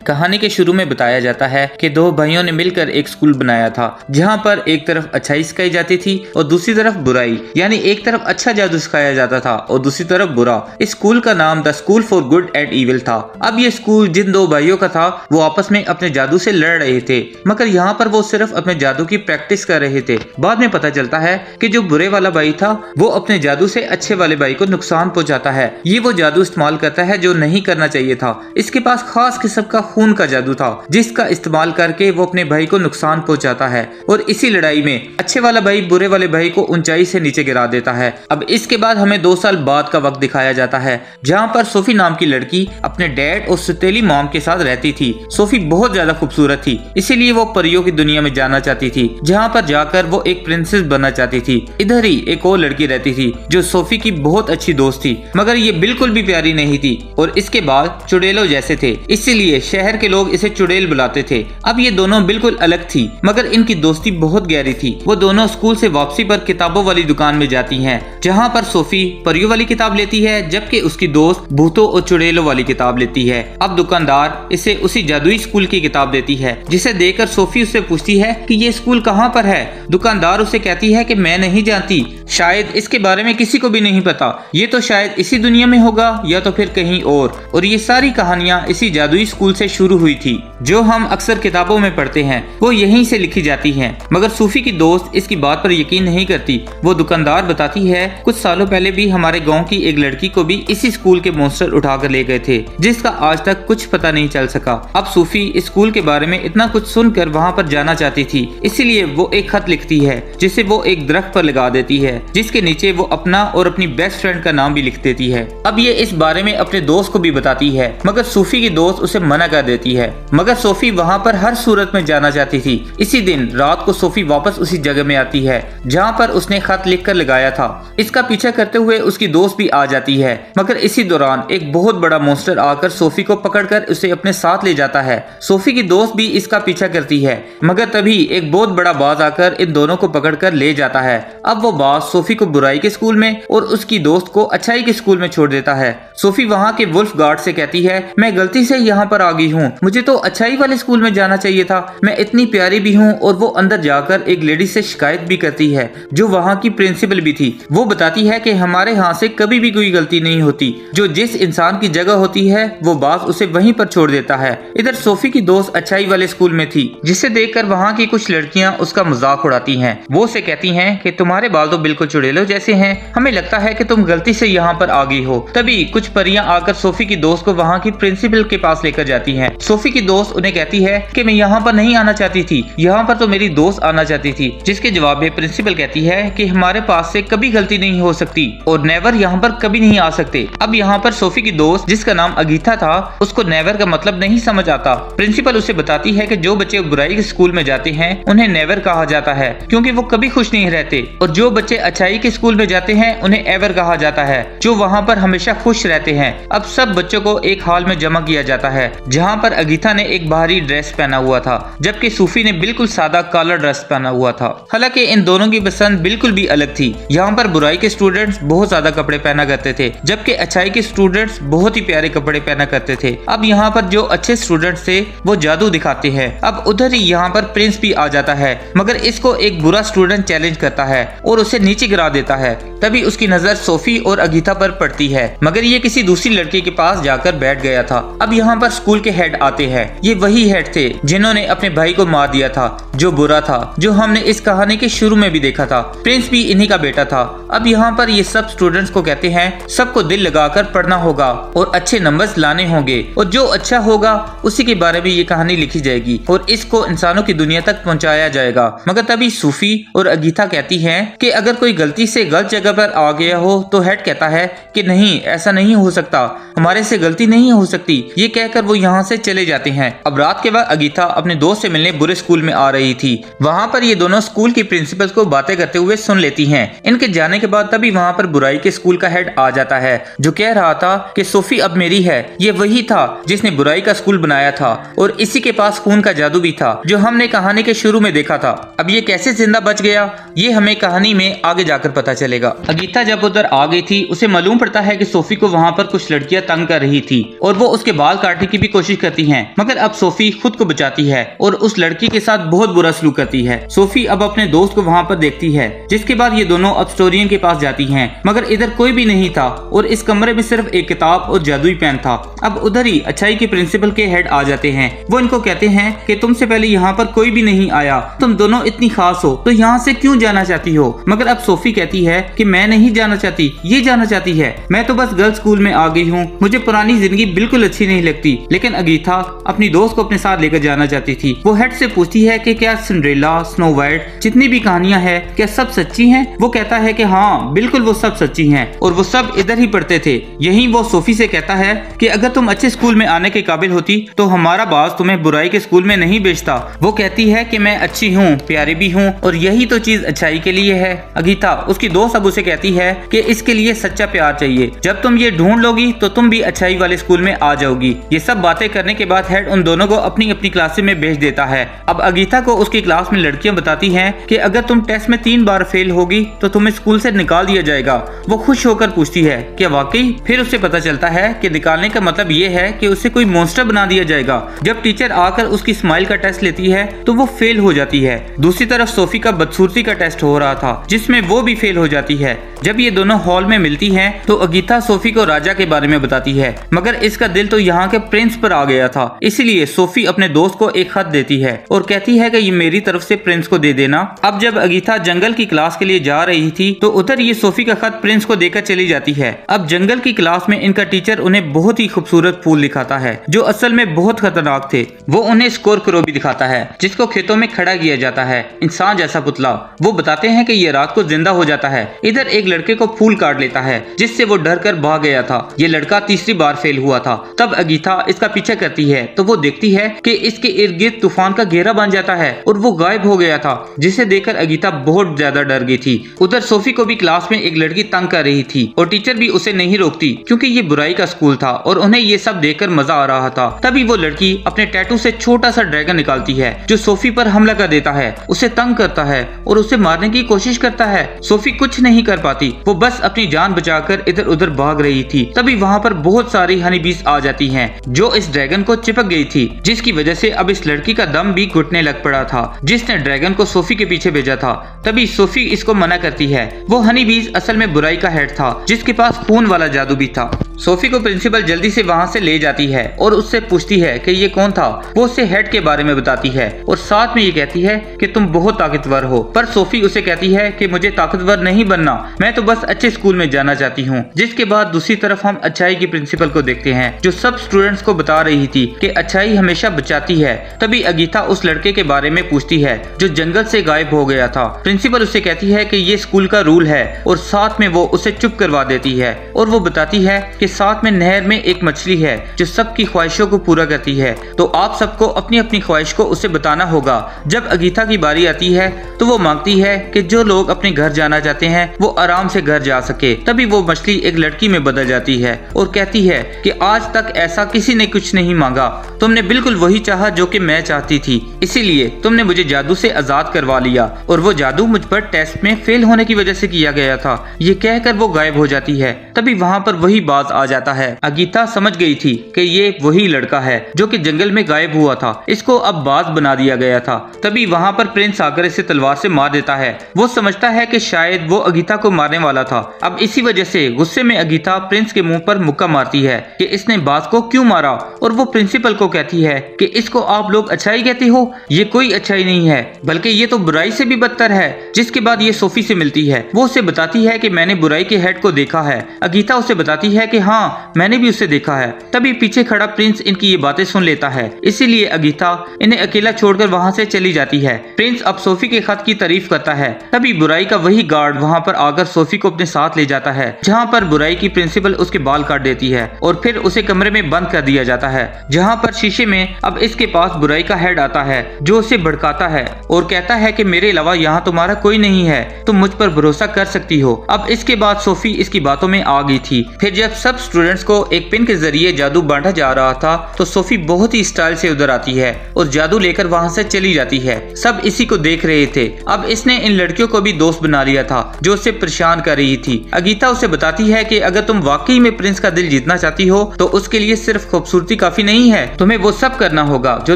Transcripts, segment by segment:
कहानी के शुरू में बताया जाता है कि दो भाइयों ने मिलकर एक स्कूल बनाया था, जहाँ पर एक तरफ अच्छाई सिखाई जाती थी और दूसरी तरफ बुराई, यानी एक तरफ अच्छा जादू सिखाया जाता था और दूसरी तरफ बुरा। इस स्कूल का नाम the school for good and evil था। अब ये स्कूल जिन दो भाइयों का था वो आपस में अपने जादू से लड़ रहे थे, मगर यहाँ पर वो सिर्फ अपने जादू की प्रैक्टिस कर रहे थे। बाद में पता चलता है कि जो बुरे वाला भाई था वो अपने जादू से अच्छे वाले भाई को नुकसान पहुंचाता है। ये वो जादू इस्तेमाल करता है जो नहीं करना चाहिए था। इसके पास खास किस्म का खून का जादू था, जिसका इस्तेमाल करके वो अपने भाई को नुकसान पहुंचाता है और इसी लड़ाई में अच्छे वाला भाई बुरे वाले भाई को ऊंचाई से नीचे गिरा देता है। अब इसके बाद हमें 2 साल बाद का वक्त दिखाया जाता है, जहाँ पर सोफी नाम की लड़की अपने डैड और सौतेली मॉम के साथ रहती थी। सोफी बहुत ज्यादा खूबसूरत थी, इसीलिए वो परियों की दुनिया में जाना चाहती थी, जहाँ पर जाकर वो एक प्रिंसेस बनना चाहती थी। इधर ही एक और लड़की रहती थी जो सोफी की बहुत अच्छी दोस्त थी, मगर ये बिल्कुल भी प्यारी नहीं थी और इसके बाल चुड़ैलों जैसे थे, इसीलिए शहर के लोग इसे चुड़ैल बुलाते थे। अब ये दोनों बिल्कुल अलग थी, मगर इनकी दोस्ती बहुत गहरी थी। वो दोनों स्कूल से वापसी पर किताबों वाली दुकान में जाती हैं, जहाँ पर सोफी परियों वाली किताब लेती है, जबकि उसकी दोस्त भूतों और चुड़ैलों वाली किताब लेती है। अब दुकानदार इसे उसी जादुई स्कूल की किताब देती है, जिसे देखकर सोफी उससे पूछती है कि ये स्कूल कहाँ पर है। दुकानदार उसे कहती है कि मैं नहीं जानती, शायद इसके बारे में किसी को भी नहीं पता, ये तो शायद इसी दुनिया में होगा या तो फिर कहीं और ये सारी कहानियां इसी जादुई स्कूल से शुरू हुई थी, जो हम अक्सर किताबों में पढ़ते हैं, वो यहीं से लिखी जाती हैं। मगर सूफी की दोस्त इसकी बात पर यकीन नहीं करती। वो दुकानदार बताती है कुछ सालों पहले भी हमारे गांव की एक लड़की को भी इसी स्कूल के मॉन्स्टर उठाकर ले गए थे, जिसका आज तक कुछ पता नहीं चल सका। अब सूफी इस स्कूल के बारे में इतना कुछ सुनकर वहाँ पर जाना चाहती थी, इसीलिए वो एक खत लिखती है, जिसे वो एक दरख्त पर लगा देती है, जिसके नीचे वो अपना और अपनी बेस्ट फ्रेंड का नाम भी लिख देती है। अब ये इस बारे में अपने दोस्त को भी बताती है, मगर सूफी की दोस्त उसे मना कर देती है। मगर सोफी वहाँ पर हर सूरत में जाना चाहती थी। इसी दिन रात को सोफी वापस उसी जगह में आती है जहाँ पर उसने खत लिखकर लगाया था। इसका पीछा करते हुए उसकी दोस्त भी आ जाती है, मगर इसी दौरान एक बहुत बड़ा मॉन्स्टर आकर सोफी को पकड़कर उसे अपने साथ ले जाता है। सोफी की दोस्त भी इसका पीछा करती है, मगर तभी एक बहुत बड़ा बाज आकर इन दोनों को पकड़कर ले जाता है। अब वो बाज सोफी को बुराई के स्कूल में और उसकी दोस्त को अच्छाई के स्कूल में छोड़ देता है। सोफी वहाँ के वुल्फ गार्ड से कहती है, मैं गलती से यहाँ पर आ गई हूँ, मुझे तो अच्छाई वाले स्कूल में जाना चाहिए था, मैं इतनी प्यारी भी हूँ। और वो अंदर जाकर एक लेडी से शिकायत भी करती है, जो वहाँ की प्रिंसिपल भी थी। वो बताती है कि हमारे यहाँ से कभी भी कोई गलती नहीं होती, जो जिस इंसान की जगह होती है वो बाज उसे वहीं पर छोड़ देता है। इधर सोफी की दोस्त अच्छाई वाले स्कूल में थी, जिसे देखकर वहाँ की कुछ लड़कियाँ उसका मजाक उड़ाती हैं। वो उसे कहती हैं कि तुम्हारे बाल तो बिल्कुल चुड़ैलों जैसे हैं, हमें लगता है कि तुम गलती से यहाँ पर आ गई हो। तभी कुछ परियां आकर सोफी की दोस्त को वहाँ की प्रिंसिपल के पास लेकर जाती हैं। सोफी की दोस्त उन्हें कहती है कि मैं यहाँ पर नहीं आना चाहती थी, यहाँ पर तो मेरी दोस्त आना चाहती थी। जिसके जवाब में प्रिंसिपल कहती है कि हमारे पास से कभी गलती नहीं हो सकती और नेवर यहाँ पर कभी नहीं आ सकते। अब यहाँ पर सोफी की दोस्त, जिसका नाम अगीथा था, उसको नेवर का मतलब नहीं समझ आता। प्रिंसिपल उसे बताती है कि जो बच्चे बुराई के स्कूल में जाते हैं उन्हें नेवर कहा जाता है, क्योंकि वो कभी खुश नहीं रहते, और जो बच्चे अच्छाई के स्कूल में जाते हैं उन्हें एवर कहा जाता है, जो वहाँ पर हमेशा खुश रहते हैं। अब सब बच्चों को एक हॉल में जमा किया जाता है, जहाँ पर अगीथा ने एक बाहरी ड्रेस पहना हुआ था, जबकि सूफी ने बिल्कुल सादा काला ड्रेस पहना हुआ था। हालांकि इन दोनों की पसंद बिल्कुल भी अलग थी। यहाँ पर बुराई के स्टूडेंट्स बहुत ज्यादा कपड़े पहना करते थे, जबकि अच्छाई के स्टूडेंट्स बहुत ही प्यारे कपड़े पहना करते थे। अब यहाँ पर जो अच्छे स्टूडेंट्स थे वो जादू दिखाते हैं। अब उधर ही यहाँ पर प्रिंस भी आ जाता है, मगर इसको एक बुरा स्टूडेंट चैलेंज करता है और उसे नीचे गिरा देता है। तभी उसकी नजर सोफी और अगीथा पर पड़ती है, मगर ये किसी दूसरी लड़की के पास जाकर बैठ गया था। अब यहाँ पर स्कूल के हेड आते हैं। ये वही हेड थे जिन्होंने अपने भाई को मार दिया था, जो बुरा था, जो हमने इस कहानी के शुरू में भी देखा था। प्रिंस भी इन्हीं का बेटा था। अब यहाँ पर ये सब स्टूडेंट्स को कहते हैं सबको दिल लगाकर पढ़ना होगा और अच्छे नंबर्स लाने होंगे, और जो अच्छा होगा उसी के बारे में ये कहानी लिखी जाएगी और इसको इंसानों की दुनिया तक पहुँचाया जाएगा। मगर तभी सूफी और अगीथा कहती है कि अगर कोई गलती से गलत जगह पर आ गया हो तो हेड कहता है कि नहीं, ऐसा नहीं हो सकता, हमारे से गलती नहीं हो सकती। ये कहकर वो यहाँ से चले जाते हैं। अब रात के बाद अगीथा अपने दोस्त से मिलने बुरे स्कूल में आ रही थी। वहाँ पर ये दोनों स्कूल की प्रिंसिपल को बातें करते हुए सुन लेती हैं। इनके जाने के बाद तभी वहाँ पर बुराई के स्कूल का हेड आ जाता है, जो कह रहा था कि सोफी अब मेरी है। ये वही था जिसने बुराई का स्कूल बनाया था और इसी के पास खून का जादू भी था, जो हमने कहानी के शुरू में देखा था। अब ये कैसे जिंदा बच गया, ये हमें कहानी में आगे जाकर पता चलेगा। अगीथा जब उधर आ गई थी, उसे मालूम पड़ता है कि सोफी को वहाँ वहाँ पर कुछ लड़कियां तंग कर रही थी और वो उसके बाल काटने की भी कोशिश करती हैं, मगर अब सोफी खुद को बचाती है और उस लड़की के साथ बहुत बुरा सलूक करती है। सोफी अब अपने दोस्त को वहाँ पर देखती है, जिसके बाद ये दोनों अब स्टोरियन के पास जाती हैं, मगर इधर कोई भी नहीं था और इस कमरे में सिर्फ एक किताब और जादुई पेन था। अब उधर ही अच्छाई के प्रिंसिपल के हेड आ जाते हैं। वो इनको कहते हैं कि तुमसे पहले यहाँ पर कोई भी नहीं आया, तुम दोनों इतनी खास हो तो यहाँ से क्यों जाना चाहती हो? मगर अब सोफी कहती है कि मैं नहीं जाना चाहती, ये जाना चाहती है। मैं तो बस गर्ल्स स्कूल में आ गई हूँ, मुझे पुरानी जिंदगी बिल्कुल अच्छी नहीं लगती। लेकिन अगीथा अपनी दोस्त को अपने साथ लेकर जाना चाहती थी। वो हेड से पूछती है कि क्या सिंड्रेला, स्नो वाइट जितनी भी कहानियां हैं क्या सब सच्ची हैं? वो कहता है कि हाँ बिल्कुल वो सब सच्ची हैं और वो सब इधर ही पढ़ते थे। यही वो सोफी से कहता है कि अगर तुम अच्छे स्कूल में आने के काबिल होती तो हमारा बास तुम्हें बुराई के स्कूल में नहीं भेजता। वो कहती है कि मैं अच्छी हूँ, प्यारी भी हूँ और यही तो चीज अच्छाई के लिए है। अगीथा उसकी दोस्त अब उसे कहती है कि इसके लिए सच्चा प्यार चाहिए, जब तुम ये ढूंढ लोगी तो तुम भी अच्छाई वाले स्कूल में आ जाओगी। ये सब बातें करने के बाद हेड उन दोनों को अपनी अपनी क्लास में भेज देता है। अब अगीथा को उसकी क्लास में लड़कियां बताती हैं कि अगर तुम टेस्ट में 3 बार फेल होगी तो तुम्हें स्कूल से निकाल दिया जाएगा। वो खुश होकर पूछती है क्या वाकई? फिर उसे पता चलता है कि निकालने का मतलब ये है कि उसे कोई मॉन्स्टर बना दिया जाएगा। जब टीचर आकर उसकी स्माइल का टेस्ट लेती है तो वो फेल हो जाती है। दूसरी तरफ सोफी का बदसूरती का टेस्ट हो रहा था, जिसमें वो भी फेल हो जाती है। जब ये दोनों हॉल में मिलती हैं तो अगीथा सोफी को राजा के बारे में बताती है, मगर इसका दिल तो यहाँ के प्रिंस पर आ गया था। इसीलिए सोफी अपने दोस्त को एक खत देती है और कहती है कि ये मेरी तरफ से प्रिंस को दे देना। अब जब अगीथा जंगल की क्लास के लिए जा रही थी तो उधर ये सोफी का खत प्रिंस को देकर चली जाती है। अब जंगल की क्लास में इनका टीचर उन्हें बहुत ही खूबसूरत फूल दिखाता है जो असल में बहुत खतरनाक थे। वो उन्हें स्कोरक्रो भी दिखाता है जिसको खेतों में खड़ा किया जाता है, इंसान जैसा पुतला। वो बताते हैं कि ये रात को जिंदा हो जाता है। इधर एक लड़के को फूल काट लेता है जिससे वो डर कर भाग गया था। ये लड़का तीसरी बार फेल हुआ था। तब अगीथा इसका पीछा करती है तो वो देखती है कि इसके इर्द गिर्द तूफान का घेरा बन जाता है और वो गायब हो गया था, जिसे देखकर अगीथा बहुत ज्यादा डर गई थी। उधर सोफी को भी क्लास में एक लड़की तंग कर रही थी और टीचर भी उसे नहीं रोकती क्योंकि ये बुराई का स्कूल था और उन्हें ये सब देखकर मजा आ रहा था। तभी वो लड़की अपने टैटू से छोटा सा ड्रैगन निकालती है जो सोफी पर हमला कर देता है, उसे तंग करता है और उसे मारने की कोशिश करता है। सोफी कुछ नहीं कर पाती, वो बस अपनी जान बचाकर इधर उधर भाग रही थी। तभी वहाँ पर बहुत सारी हनी बीस आ जाती हैं जो इस ड्रैगन को चिपक गई थी, जिसकी वजह से अब इस लड़की का दम भी घुटने लग पड़ा था जिसने ड्रैगन को सोफी के पीछे भेजा था। तभी सोफी इसको मना करती है। वो हनी बीज असल में बुराई का हेड था जिसके पास खून वाला जादू भी था। सोफी को प्रिंसिपल जल्दी से वहाँ से ले जाती है और उससे पूछती है कि ये कौन था। वो उससे हेड के बारे में बताती है और साथ में ये कहती है कि तुम बहुत ताकतवर हो। पर सोफी उसे कहती है कि मुझे ताकतवर नहीं बनना, मैं तो बस अच्छे स्कूल में जाना चाहती हूँ। जिसके बाद दूसरी तरफ हम अच्छाई की प्रिंसिपल को देखते हैं जो सब स्टूडेंट्स को बता रही थी कि अच्छाई हमेशा बचाती है। तभी अगीथा उस लड़के के बारे में पूछती है जो जंगल से गायब हो गया था। प्रिंसिपल उसे कहती है कि ये स्कूल का रूल है और साथ में वो उसे चुप करवा देती है और वो बताती है कि साथ में नहर में एक मछली है जो सबकी ख्वाहिशों को पूरा करती है, तो आप सबको अपनी अपनी ख्वाहिश को उसे बताना होगा। जब अगीथा की बारी आती है तो वो मांगती है कि जो लोग अपने घर जाना चाहते हैं वो आराम से घर जा सके। तभी वो मछली एक लड़की में बदल जाती है और कहती है कि आज तक ऐसा किसी ने कुछ नहीं मांगा, तुमने बिल्कुल वही चाहा जो कि मैं चाहती थी, इसीलिए तुमने मुझे जादू से आजाद करवा लिया और वो जादू मुझ पर टेस्ट में फेल होने की वजह से किया गया था। ये कहकर वो गायब हो जाती है। तभी वहाँ पर वही बाज आ जाता है। अगीथा समझ गई थी कि ये वही लड़का है जो कि जंगल में गायब हुआ था, इसको अब बाज बना दिया गया था। तभी वहाँ पर प्रिंस आकर इसे तलवार से मार देता है। वो समझता है कि शायद वो अगीथा को मारने वाला था। अब इसी वजह से गुस्से में अगीथा प्रिंस के मुंह पर मुक्का मारती है कि इसने बाज को क्यों मारा और वो प्रिंसिपल को कहती है कि इसको आप लोग अच्छाई कहते हो, ये कोई अच्छाई नहीं है बल्कि ये तो बुराई से भी बदतर है। जिसके बाद ये सोफी से मिलती है। वो उसे बताती है कि मैंने बुराई के हेड को देखा है। अगीथा उसे बताती है कि हाँ मैंने भी उसे देखा है। तभी पीछे खड़ा प्रिंस इनकी ये बातें सुन लेता है, इसीलिए अगीथा इन्हें अकेला छोड़कर वहाँ से चली जाती है। प्रिंस अब सोफी के खत की तारीफ करता है। तभी बुराई का वही गार्ड वहाँ पर आकर सोफी को अपने साथ ले जाता है, जहाँ पर बुराई की प्रिंसिपल उसके बाल काट देती है और फिर उसे कमरे में बंद कर दिया जाता है, जहाँ पर शीशे में अब इसके पास बुराई का हेड आता है जो उसे भड़काता है और कहता है कि मेरे अलावा यहाँ तुम्हारा कोई नहीं है, तुम मुझ पर भरोसा कर सकती हो। अब इसके बाद सोफी इसकी बातों में आ गई थी। फिर जब सब स्टूडेंट्स को एक पिन के जरिए जादू बांटा जा रहा था तो सोफी बहुत ही स्टाइल से उधर आती है और जादू लेकर वहाँ से चली जाती है। सब इसी को देख रहे थे। अब इसने इन लड़कियों को भी दोस्त बना लिया था जो उसे परेशान कर रही थी। अगीथा उसे बताती है कि अगर तुम वाकई में प्रिंस का दिल जीतना चाहती हो तो उसके लिए सिर्फ खूबसूरती काफी नहीं है, तुम्हें वो सब करना होगा जो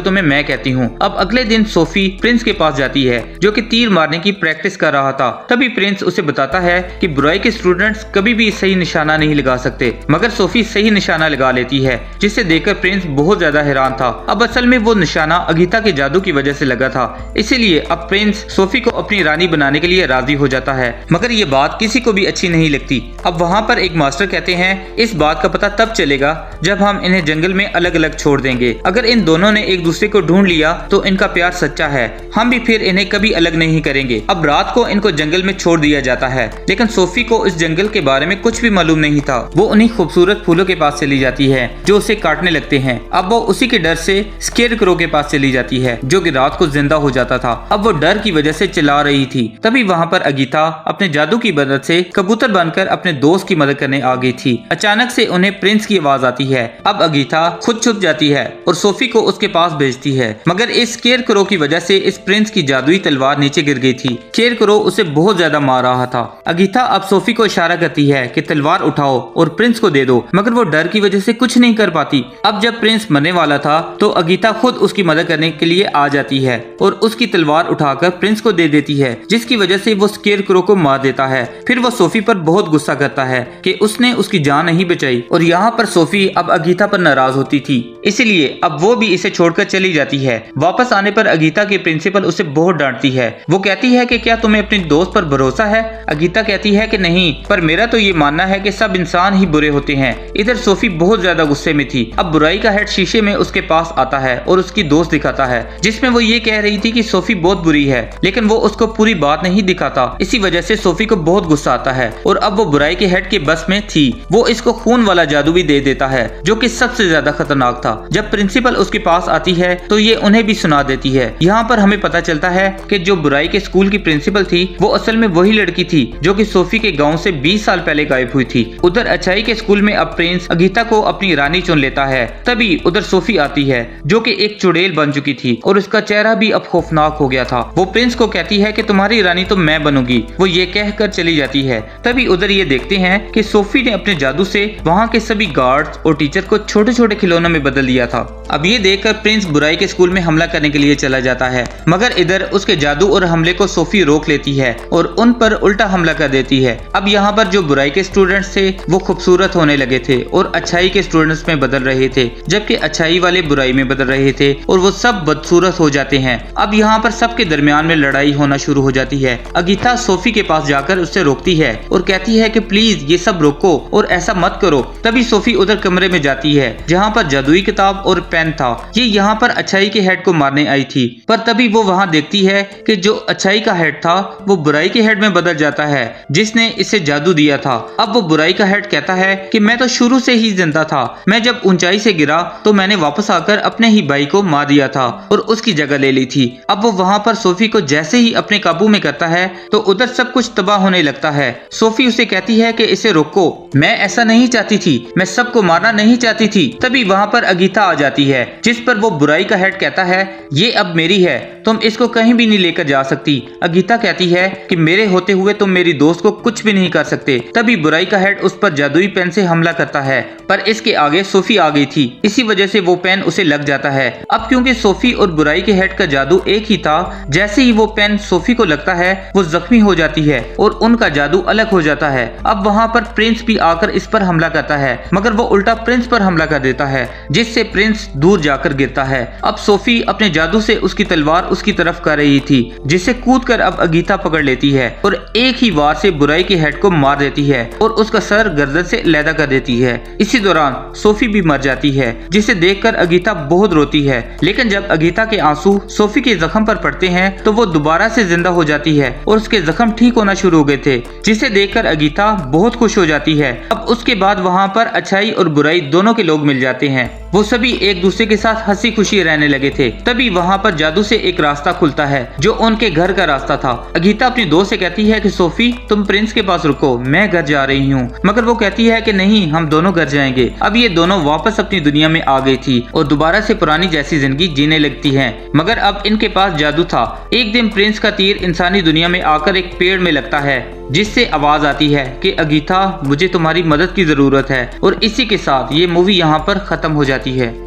तुम्हें मैं कहती हूँ। अब अगले दिन सोफी प्रिंस के पास जाती है जो कि तीर मारने की प्रैक्टिस कर रहा था। तभी प्रिंस उसे बताता है कि बुराई के स्टूडेंट्स कभी भी सही निशाना नहीं लगा सकते, मगर सोफी सही निशाना लगा लेती है, जिसे देखकर प्रिंस बहुत ज्यादा हैरान था। अब असल में वो निशाना अगीता के जादू की वजह से लगा था, इसीलिए अब प्रिंस सोफी को अपनी रानी बनाने के लिए राजी हो जाता है। मगर ये बात किसी को भी अच्छी नहीं लगती। अब वहाँ पर एक मास्टर कहते हैं इस बात का पता तब चलेगा जब हम इन्हें जंगल में अलग अलग छोड़ देंगे। अगर इन दोनों ने एक दूसरे को ढूंढ लिया तो इनका प्यार सच्चा है, हम भी फिर इन्हें कभी अलग नहीं करेंगे। अब रात को इनको जंगल में छोड़ दिया जाता है, लेकिन सोफी को इस जंगल के बारे में कुछ भी मालूम नहीं था। वो उन्हीं खूबसूरत फूलों के पास चली जाती है जो उसे काटने लगते हैं। अब वो उसी के डर से स्केरक्रो के पास चली जाती है जो कि रात को जिंदा हो जाता था। अब वो डर की वजह से चिल्ला रही थी। तभी वहाँ पर अगीता अपने जादू की मदद से कबूतर बनकर अपने दोस्त की मदद करने आ गई थी। अचानक से उन्हें प्रिंस की आवाज आती है। अब अगीता खुद छुप जाती है और सोफी को उसके पास भेजती है, मगर इस स्केरक्रो की वजह से इस प्रिंस की जादुई तलवार नीचे गिर गई थी। स्केरक्रो उसे बहुत ज्यादा मार रहा था। अगीता अब सोफी को इशारा करती है कि तलवार उठाओ और प्रिंस को दे दो, मगर वो डर की वजह से कुछ नहीं कर पाती। अब जब प्रिंस मरने वाला था तो अगीता खुद उसकी मदद करने के लिए आ जाती है और उसकी तलवार उठाकर प्रिंस को दे देती है, जिसकी वजह से वो स्केरक्रो को मार देता है। फिर वो सोफी पर बहुत गुस्सा करता है कि उसने उसकी जान नहीं बचाई, और यहाँ पर सोफी अब अगीता पर नाराज होती थी, इसलिए अब वो भी इसे छोड़कर चली जाती है। वापस आने पर अगीता की प्रिंसिपल उसे बहुत डांटती है। वो कहती है कि क्या तुम्हें अपने दोस्त पर भरोसा है? अगीता कहती है कि नहीं, पर मेरा तो ये मानना है कि सब इंसान ही बुरे होते हैं। इधर सोफी बहुत ज्यादा गुस्से में थी। अब बुराई का हेड शीशे में उसके पास आता है और उसकी दोस्त दिखाता है, जिसमें वो ये कह रही थी कि सोफी बहुत बुरी है, लेकिन वो उसको पूरी बात नहीं दिखाता। इसी वजह से सोफी को बहुत गुस्सा आता है और अब वो बुराई के हेड के बस में थी। वो इसको खून वाला जादू भी दे देता है जो कि सबसे ज्यादा खतरनाक था। जब प्रिंसिपल उसके पास आती है तो ये उन्हें भी सुना देती है। यहाँ पर हमें पता चलता है कि जो बुराई के स्कूल की प्रिंसिपल थी वो असल में वही लड़की थी जो कि सोफी के गांव से 20 साल पहले गायब हुई थी। उधर अच्छाई के स्कूल में अब प्रिंस अगीता को अपनी रानी चुन लेता है। तभी उधर सोफी आती है जो कि एक चुड़ैल बन चुकी थी और उसका चेहरा भी अब खौफनाक हो गया था। वो प्रिंस को कहती है कि तुम्हारी रानी तो मैं बनूंगी। वो ये कहकर चली जाती है। तभी उधर ये देखते हैं कि सोफी ने अपने जादू से वहाँ के सभी गार्ड्स और टीचर को छोटे छोटे खिलौनों में बदल दिया था। अब ये देखकर प्रिंस बुराई के स्कूल में हमला करने के लिए चला जाता है, मगर इधर उसके जादू और हमले को सोफी रोक लेती है और उन पर उल्टा हमला कर देती है। अब यहाँ पर जो बुराई के स्टूडेंट्स थे वो खूबसूरत होने लगे थे और अच्छाई के स्टूडेंट्स में बदल रहे थे, जबकि अच्छाई वाले बुराई में बदल रहे थे और वो सब बदसूरत हो जाते हैं। अब यहाँ पर सबके दरमियान में लड़ाई होना शुरू हो जाती है। अगीता सोफी के पास जाकर उससे रोकती है और कहती है कि प्लीज ये सब रोको और ऐसा मत करो। तभी सोफी उधर कमरे में जाती है जहाँ पर जादुई किताब और पेन था। ये यहाँ पर अच्छाई के हेड को मारने आई थी, पर तभी वो वहाँ देखती है कि जो अच्छाई का हेड था वो बुराई के हेड में बदल जाता है जिसने इसे जादू दिया था। अब वो बुराई का हेड कहता है कि मैं तो शुरू से ही जिंदा था, मैं जब ऊंचाई से गिरा तो मैंने वापस आकर अपने ही भाई को मार दिया था और उसकी जगह ले ली थी। अब वो वहाँ पर सोफी को जैसे ही अपने काबू में करता है तो उधर सब कुछ तबाह होने लगता है। सोफी उसे कहती है कि इसे रोको, मैं ऐसा नहीं चाहती थी, मैं सबको मारना नहीं चाहती थी। तभी वहाँ पर अगीता आ जाती है जिस पर वो बुराई का हेड कहता है ये अब मेरी है, तुम इसको कहीं भी नहीं लेकर जा सकती। अगीता कहती है कि मेरे होते हुए तुम मेरी दोस्त को कुछ भी नहीं कर सकते। तभी बुराई का हेड उस पर जादुई पेन से हमला करता है, पर इसके आगे सोफी आ गई थी, इसी वजह से वो पेन उसे लग जाता है। अब क्योंकि सोफी और बुराई के हेड का जादू एक ही था, जैसे ही वो पेन सोफी को लगता है वो जख्मी हो जाती है और उनका जादू अलग हो जाता है। अब वहाँ पर प्रिंस भी आकर इस पर हमला करता है, मगर वो उल्टा प्रिंस पर हमला कर देता है जिससे प्रिंस दूर जाकर गिरता है। अब सोफी अपने जादू से उसकी तलवार उसकी तरफ कर रही थी, जिसे कूदकर अब अगीता पकड़ लेती है और एक ही वार से बुराई के हेड को मार देती है और उसका सर गर्दन से अलग कर देती है। इसी दौरान सोफी भी मर जाती है, जिसे देखकर अगीता बहुत रोती है। लेकिन जब अगीता के आंसू सोफी के जख्म पर पड़ते हैं तो वो दोबारा से जिंदा हो जाती है और उसके जख्म ठीक होना शुरू हो गए थे, जिसे देखकर अगीता बहुत खुश हो जाती है। अब उसके बाद वहाँ पर अच्छाई और बुराई दोनों के लोग मिल जाते हैं। वो सभी एक दूसरे के साथ हंसी खुशी रहने लगे थे। तभी वहाँ पर जादू से एक रास्ता खुलता है जो उनके घर का रास्ता था। अगीता अपनी दोस्त से कहती है कि सोफी तुम प्रिंस के पास रुको, मैं घर जा रही हूँ, मगर वो कहती है कि नहीं, हम दोनों घर जाएंगे। अब ये दोनों वापस अपनी दुनिया में आ गई थी और दोबारा से पुरानी जैसी जिंदगी जीने लगती है, मगर अब इनके पास जादू था। एक दिन प्रिंस का तीर इंसानी दुनिया में आकर एक पेड़ में लगता है, जिससे आवाज आती है कि अगीता मुझे तुम्हारी मदद की जरूरत है। और इसी के साथ ये मूवी यहाँ पर खत्म हो जाती है।